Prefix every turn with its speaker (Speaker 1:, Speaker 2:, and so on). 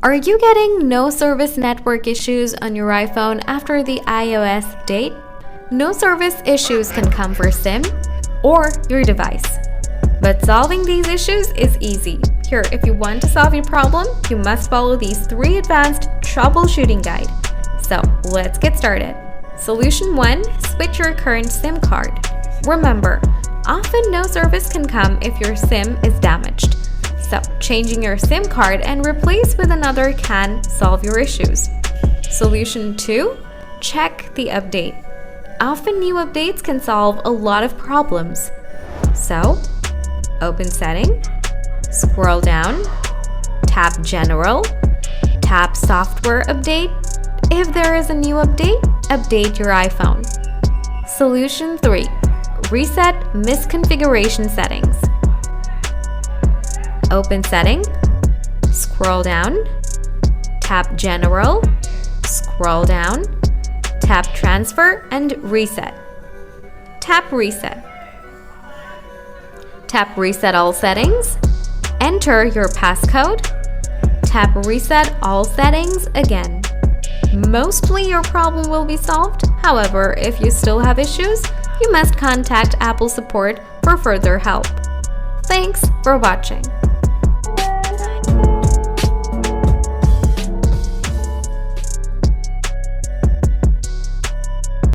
Speaker 1: Are you getting no service network issues on your iPhone after the iOS update? No service issues can come for SIM or your device. But solving these issues is easy. Here, if you want to solve your problem, you must follow these 3 advanced troubleshooting guides. So, let's get started. Solution 1. Switch your current SIM card. Remember, often no service can come if your SIM is damaged. So, changing your SIM card and replace with another can solve your issues. Solution 2. Check the update. Often new updates can solve a lot of problems. So, open Setting, scroll down, tap General, tap Software Update. If there is a new update, update your iPhone. Solution 3. Reset misconfiguration settings. Open Setting, scroll down, tap General, scroll down, tap Transfer and Reset. Tap Reset. Tap Reset All Settings, enter your passcode, tap Reset All Settings again. Mostly your problem will be solved. However, if you still have issues, you must contact Apple support for further help. Thanks for watching.